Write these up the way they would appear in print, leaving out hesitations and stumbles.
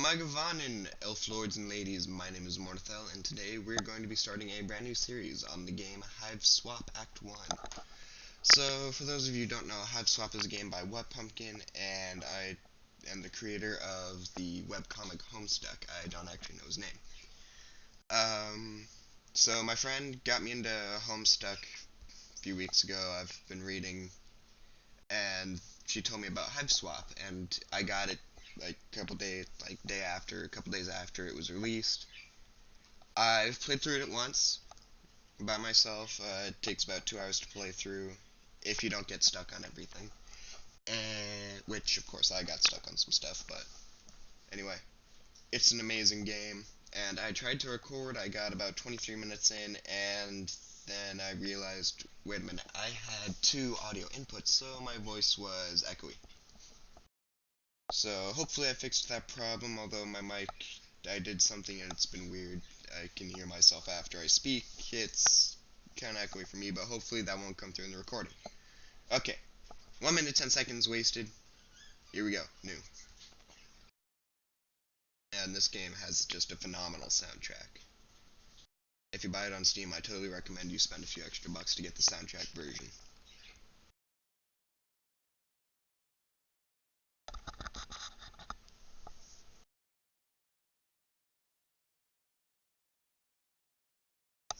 Magavanen, elf lords and ladies, my name is Mornithel, and today we're going to be starting a brand new series on the game Hiveswap Act 1. So, for those of you who don't know, Hiveswap is a game by Pumpkin, and I am the creator of the webcomic Homestuck. I don't actually know his name. So my friend got me into Homestuck a few weeks ago. I've been reading, and she told me about Hiveswap, and I got it a couple days after it was released. I've played through it once by myself. It takes about 2 hours to play through if you don't get stuck on everything. And which of course I got stuck on some stuff, but anyway, it's an amazing game. And I tried to record. I got about 23 minutes in, and then I realized, wait a minute, I had two audio inputs, so my voice was echoey. So hopefully I fixed that problem, although my mic, I did something and it's been weird. I can hear myself after I speak. It's kind of echoey for me, but hopefully that won't come through in the recording. Okay, 1 minute 10 seconds wasted. Here we go, new. And this game has just a phenomenal soundtrack. If you buy it on Steam, I totally recommend you spend a few extra bucks to get the soundtrack version.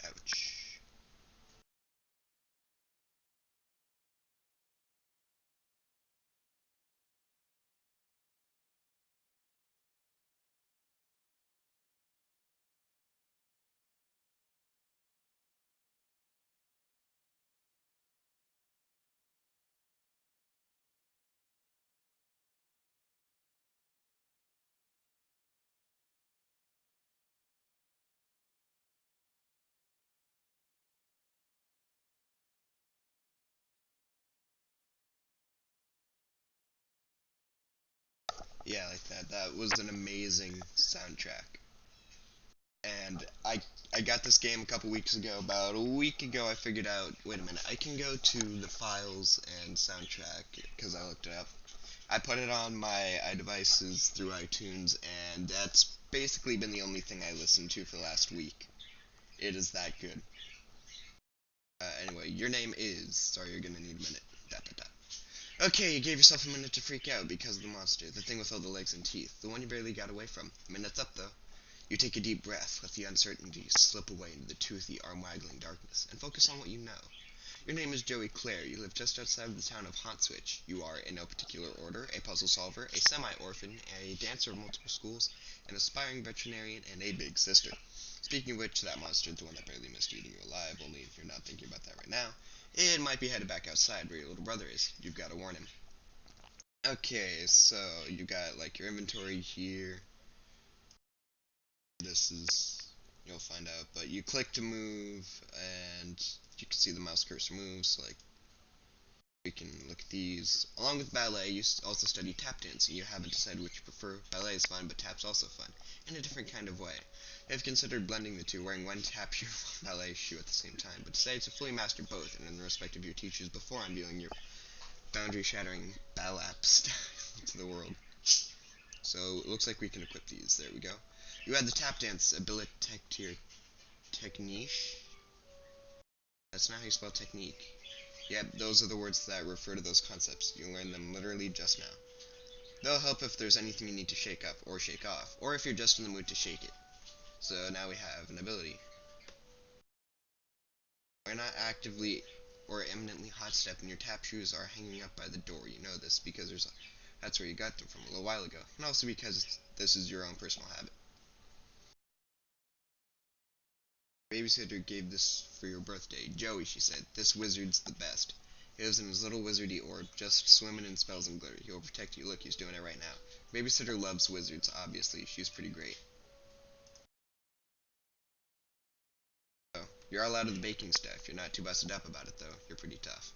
Ouch. Yeah, like that. That was an amazing soundtrack. And I got this game a couple weeks ago. About a week ago, I figured out, wait a minute, I can go to the files and soundtrack, because I looked it up. I put it on my iDevices through iTunes, and that's basically been the only thing I listened to for the last week. It is that good. Anyway, your name is... Sorry, you're gonna need a minute. Dot, dot, dot. Okay, you gave yourself a minute to freak out because of the monster, the thing with all the legs and teeth, the one you barely got away from. Minute's up, though. You take a deep breath, let the uncertainty slip away into the toothy, arm-waggling darkness, and focus on what you know. Your name is Joey Clare. You live just outside of the town of Hauntwich. You are, in no particular order, a puzzle solver, a semi-orphan, a dancer of multiple schools, an aspiring veterinarian, and a big sister. Speaking of which, that monster is the one that barely missed eating you alive, only if you're not thinking about that right now. It might be headed back outside where your little brother is. You've got to warn him. Okay, so you got, like, your inventory here. This is, you'll find out, but you click to move, and you can see the mouse cursor moves. Like, we can look at these. Along with ballet, you also study tap dancing. You haven't decided which you prefer. Ballet is fun, but tap's also fun, in a different kind of way. I've considered blending the two, wearing one tap shoe and ballet shoe at the same time, but decided to fully master both, and in the respect of your teachers before unveiling your boundary-shattering ballap style to the world. So, it looks like we can equip these. There we go. You add the tap dance ability to your technique. That's not how you spell technique. Yep, those are the words that refer to those concepts. You learned them literally just now. They'll help if there's anything you need to shake up or shake off, or if you're just in the mood to shake it. So now we have an ability. We're not actively or imminently hot step and your tap shoes are hanging up by the door. You know this because that's where you got them from a little while ago, and also because this is your own personal habit. Babysitter gave this for your birthday. Joey, she said, this wizard's the best. He lives in his little wizardy orb, just swimming in spells and glitter. He'll protect you. Look, he's doing it right now. Babysitter loves wizards, obviously. She's pretty great. So, you're all out of the baking stuff. You're not too busted up about it, though. You're pretty tough.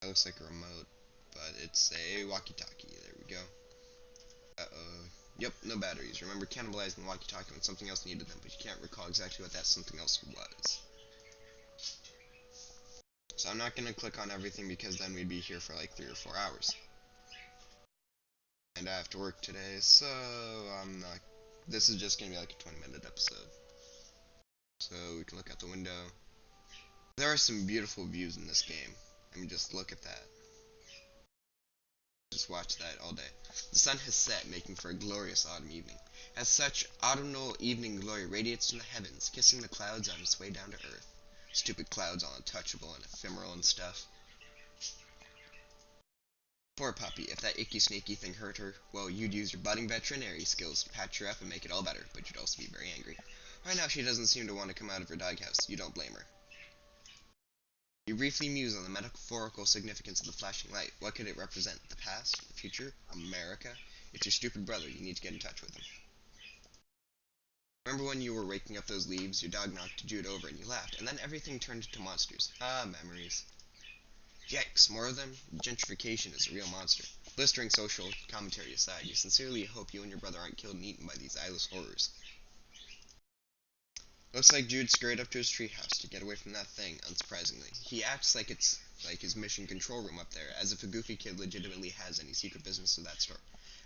That looks like a remote, but it's a walkie-talkie. There we go. Uh-oh. Yep, no batteries. Remember cannibalizing the walkie-talkie when something else needed them, but you can't recall exactly what that something else was. So I'm not going to click on everything because then we'd be here for like 3 or 4 hours. I have to work today, so I'm not. This is just gonna be like a 20-minute episode. So we can look out the window. There are some beautiful views in this game. I mean, just look at that. Just watch that all day. The sun has set, making for a glorious autumn evening. As such, autumnal evening glory radiates from the heavens, kissing the clouds on its way down to earth. Stupid clouds, all untouchable and ephemeral and stuff. Poor puppy, if that icky snaky thing hurt her, well, you'd use your budding veterinary skills to patch her up and make it all better, but you'd also be very angry. Right now she doesn't seem to want to come out of her doghouse. You don't blame her. You briefly muse on the metaphorical significance of the flashing light. What could it represent? The past? The future? America? It's your stupid brother. You need to get in touch with him. Remember when you were raking up those leaves, your dog knocked Jude over and you laughed, and then everything turned into monsters. Ah, memories. Yikes, more of them? Gentrification is a real monster. Blistering social commentary aside, you sincerely hope you and your brother aren't killed and eaten by these eyeless horrors. Looks like Jude scurried up to his treehouse to get away from that thing, unsurprisingly. He acts like it's like his mission control room up there, as if a goofy kid legitimately has any secret business of that sort.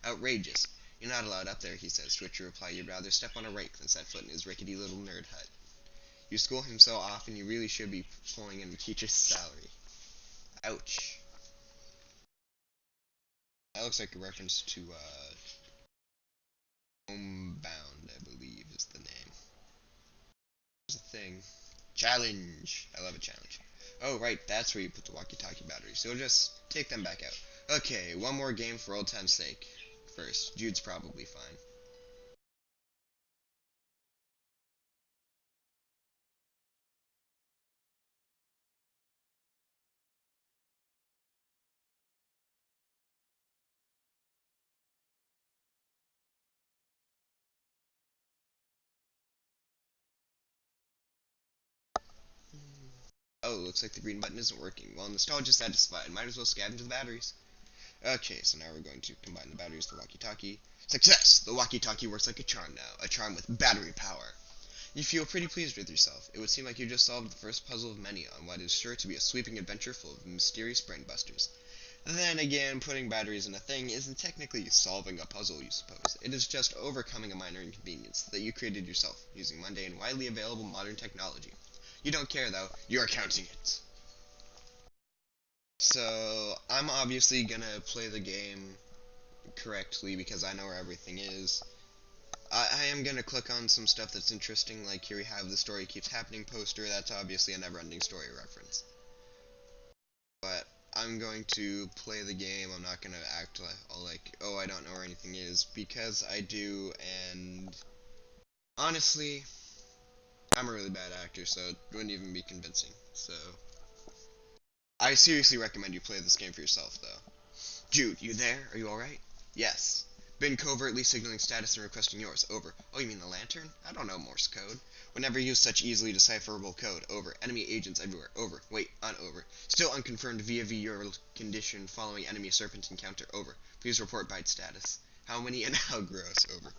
Outrageous. You're not allowed up there, he says, to which you reply you'd rather step on a rake than set foot in his rickety little nerd hut. You school him so often you really should be pulling in the teacher's salary. Ouch. That looks like a reference to, Homebound, I believe is the name. There's a thing. Challenge! I love a challenge. Oh, right, that's where you put the walkie-talkie batteries. So just take them back out. Okay, one more game for old time's sake. First, Jude's probably fine. Oh, looks like the green button isn't working. Well, nostalgia satisfied. Might as well scavenge the batteries. Okay, so now we're going to combine the batteries with the walkie-talkie. Success! The walkie-talkie works like a charm now. A charm with battery power. You feel pretty pleased with yourself. It would seem like you just solved the first puzzle of many on what is sure to be a sweeping adventure full of mysterious brainbusters. Then again, putting batteries in a thing isn't technically solving a puzzle, you suppose. It is just overcoming a minor inconvenience that you created yourself, using mundane, widely available modern technology. You don't care, though. You're counting it. So, I'm obviously gonna play the game correctly because I know where everything is. I am going to click on some stuff that's interesting, like here we have the story keeps happening poster. That's obviously a never-ending story reference. But I'm going to play the game. I'm not going to act like, oh, I don't know where anything is, because I do, and honestly, I'm a really bad actor, so it wouldn't even be convincing. So, I seriously recommend you play this game for yourself, though. Jude, you there? Are you alright? Yes. Been covertly signaling status and requesting yours. Over. Oh, you mean the lantern? I don't know Morse code. Would never use such easily decipherable code. Over. Enemy agents everywhere. Over. Wait, on over. Still unconfirmed via your condition following enemy serpent encounter. Over. Please report byte status. How many and how gross. Over.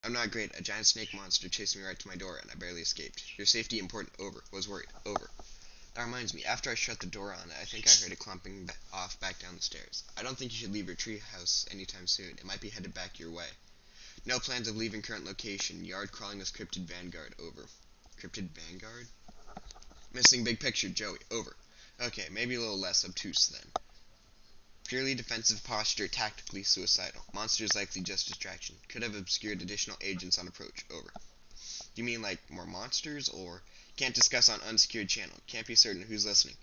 I'm not great. A giant snake monster chased me right to my door and I barely escaped. Your safety important. Over. Was worried. Over. That reminds me, after I shut the door on it, I think I heard it clumping off back down the stairs. I don't think you should leave your treehouse anytime soon. It might be headed back your way. No plans of leaving current location. Yard crawling with Cryptid Vanguard. Over. Cryptid Vanguard? Missing big picture, Joey. Over. Okay, maybe a little less obtuse then. Purely defensive posture, tactically suicidal. Monsters likely just distraction. Could have obscured additional agents on approach. Over. Do you mean like more monsters, or can't discuss on unsecured channel? Can't be certain who's listening.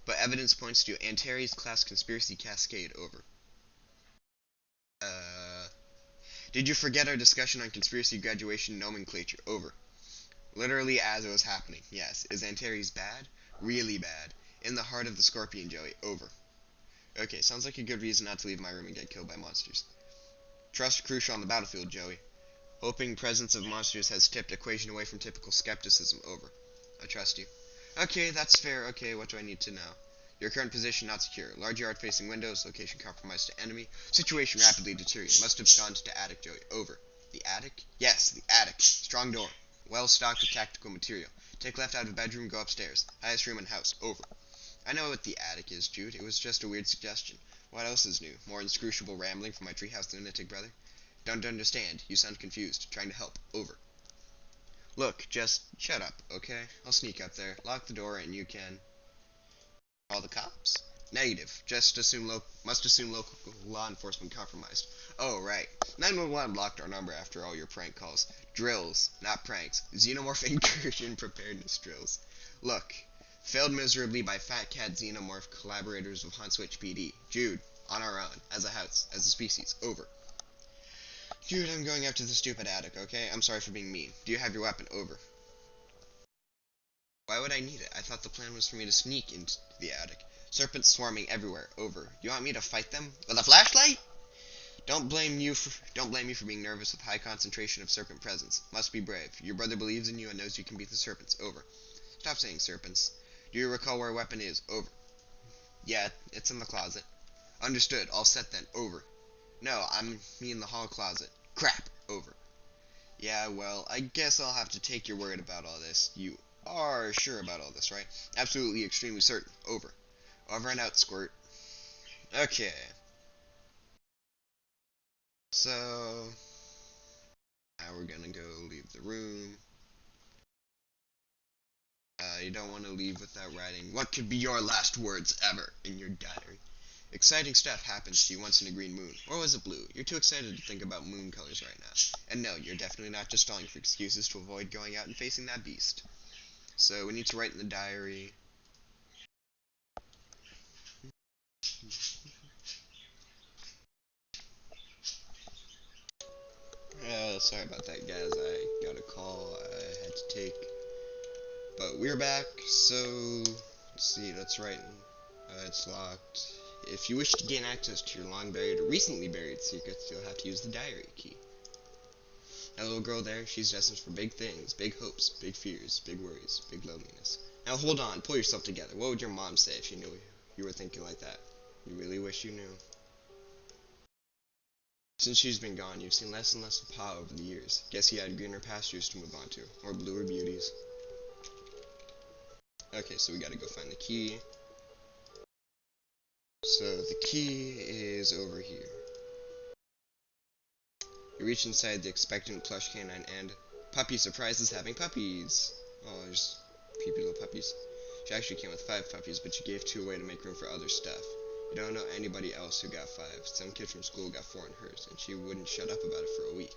But evidence points to Antares class conspiracy cascade. Over. Did you forget our discussion on conspiracy graduation nomenclature? Over. Literally as it was happening. Yes. Is Antares bad? Really bad. In the heart of the scorpion, Joey. Over. Okay, sounds like a good reason not to leave my room and get killed by monsters. Trust crucial on the battlefield, Joey. Hoping presence of monsters has tipped equation away from typical skepticism. Over. I trust you. Okay, that's fair. Okay, what do I need to know? Your current position not secure. Large yard facing windows. Location compromised to enemy. Situation rapidly deteriorating. Must have gone to attic, Joey. Over. The attic? Yes, the attic. Strong door. Well stocked with tactical material. Take left out of bedroom, go upstairs. Highest room in house. Over. I know what the attic is, Jude. It was just a weird suggestion. What else is new? More inscrutable rambling from my treehouse lunatic brother? Don't understand. You sound confused. Trying to help. Over. Look, just shut up, okay? I'll sneak up there, lock the door, and you can call the cops? Negative. Must assume local law enforcement compromised. Oh, right. 911 blocked our number after all your prank calls. Drills, not pranks. Xenomorph incursion preparedness drills. Look. Failed miserably by Fat Cat Xenomorph collaborators of Hunt Switch PD. Jude, on our own, as a house, as a species. Over. Jude, I'm going up to the stupid attic, okay? I'm sorry for being mean. Do you have your weapon? Over. Why would I need it? I thought the plan was for me to sneak into the attic. Serpents swarming everywhere. Over. You want me to fight them? With a flashlight? Don't blame me for being nervous with high concentration of serpent presence. Must be brave. Your brother believes in you and knows you can beat the serpents. Over. Stop saying serpents. Do you recall where a weapon is? Over. Yeah, it's in the closet. Understood. All set then. Over. No, I'm me in the hall closet. Crap. Over. Yeah, well, I guess I'll have to take your word about all this. You are sure about all this, right? Absolutely, extremely certain. Over. Over and out, squirt. Okay. So, now we're gonna go leave the room. You don't want to leave without writing, "What could be your last words ever?" in your diary. Exciting stuff happens to you once in a green moon. Or was it blue? You're too excited to think about moon colors right now. And no, you're definitely not just stalling for excuses to avoid going out and facing that beast. So, we need to write in the diary. Sorry about that, guys. I got a call I had to take. But we're back, so let's see, let's write in. It's locked. If you wish to gain access to your long buried or recently buried secrets, you'll have to use the diary key. That little girl there, she's destined for big things, big hopes, big fears, big worries, big loneliness. Now hold on, pull yourself together. What would your mom say if she knew you were thinking like that? You really wish you knew. Since she's been gone, you've seen less and less of Pa over the years. Guess he had greener pastures to move on to, or bluer beauties. Okay, so we gotta go find the key. So the key is over here. You reach inside the expectant plush canine and puppy surprises having puppies. Oh, there's creepy little puppies. She actually came with 5 puppies, but she gave 2 away to make room for other stuff. You don't know anybody else who got 5. Some kid from school got 4 in hers, and she wouldn't shut up about it for a week.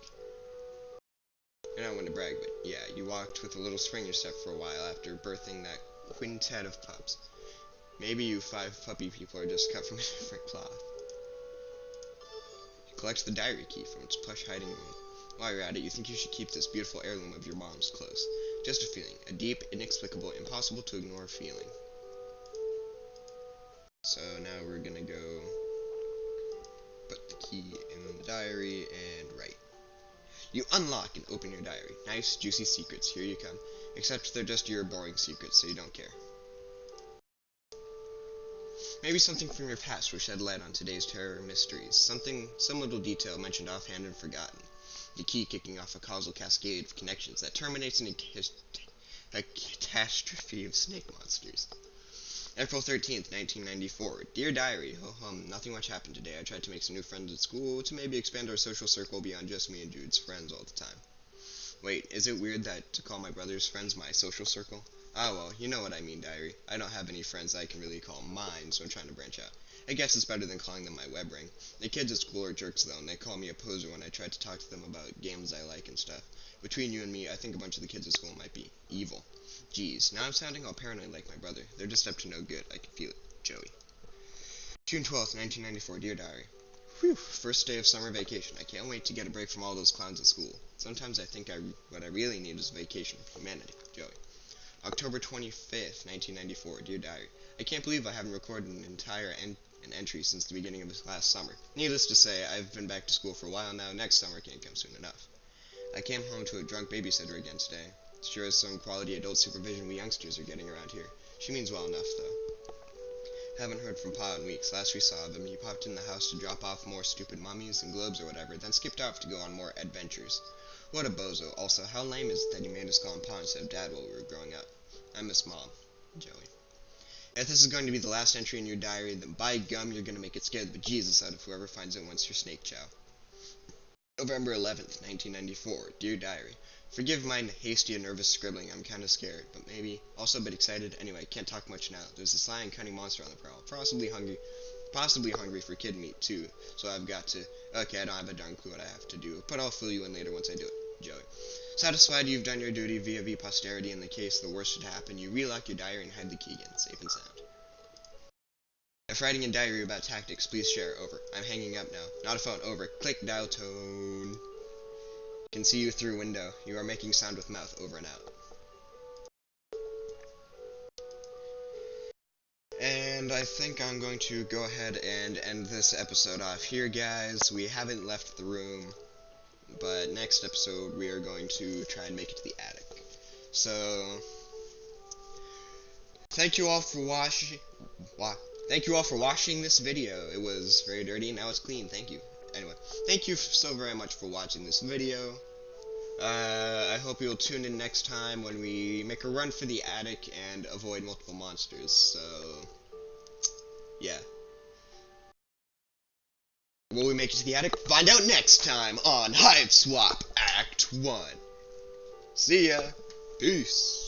You're not one to brag, but yeah, you walked with a little spring in your step for a while after birthing that quintet of pups. Maybe you 5 puppy people are just cut from a different cloth. You collect the diary key from its plush hiding room. While you're at it, you think you should keep this beautiful heirloom of your mom's close. Just a feeling. A deep, inexplicable, impossible to ignore feeling. So now we're gonna go put the key in the diary and write. You unlock and open your diary. Nice, juicy secrets. Here you come. Except they're just your boring secrets, so you don't care. Maybe something from your past will shed light on today's terror mysteries. Some little detail mentioned offhand and forgotten. The key kicking off a causal cascade of connections that terminates in a catastrophe of snake monsters. April 13th, 1994. Dear Diary, nothing much happened today. I tried to make some new friends at school to maybe expand our social circle beyond just me and Jude's friends all the time. Wait, is it weird that to call my brother's friends my social circle? Ah well, you know what I mean, Diary. I don't have any friends that I can really call mine, so I'm trying to branch out. I guess it's better than calling them my web ring. The kids at school are jerks though, and they call me a poser when I try to talk to them about games I like and stuff. Between you and me, I think a bunch of the kids at school might be evil. Geez, now I'm sounding all paranoid like my brother. They're just up to no good. I can feel it. Joey. June 12th, 1994. Dear Diary. Whew, first day of summer vacation. I can't wait to get a break from all those clowns at school. Sometimes I think what I really need is a vacation from humanity. Joey. October 25th, 1994. Dear Diary. I can't believe I haven't recorded an entry since the beginning of this last summer. Needless to say, I've been back to school for a while now. Next summer can't come soon enough. I came home to a drunk babysitter again today. Sure is some quality adult supervision we youngsters are getting around here. She means well enough, though. Haven't heard from Pa in weeks. Last we saw of him, he popped in the house to drop off more stupid mummies and globes or whatever, then skipped off to go on more adventures. What a bozo. Also, how lame is it that he made us call him Pa instead of Dad while we were growing up? I miss Mom. Joey. If this is going to be the last entry in your diary, then by gum, you're going to make it scare the bejesus out of whoever finds it once your snake chow. November 11th, 1994. Dear Diary. Forgive my hasty and nervous scribbling. I'm kind of scared, but maybe also a bit excited. Anyway, can't talk much now. There's a sly and cunning monster on the prowl. Possibly hungry for kid meat, too. So I've got to... Okay, I don't have a darn clue what I have to do, but I'll fill you in later once I do it. Joey. Satisfied you've done your duty via posterity in the case the worst should happen, you relock your diary and hide the key again, safe and sound. If writing a diary about tactics, please share. Over. I'm hanging up now. Not a phone. Over. Click dial tone. Can see you through window. You are making sound with mouth. Over and out. And I think I'm going to go ahead and end this episode off here, guys. We haven't left the room, but next episode we are going to try and make it to the attic. So, thank you all for watching. Thank you all for watching this video. It was very dirty, now it's clean. Thank you. Anyway, thank you so very much for watching this video. I hope you'll tune in next time when we make a run for the attic and avoid multiple monsters. So, yeah. Will we make it to the attic? Find out next time on Hiveswap Act 1. See ya. Peace.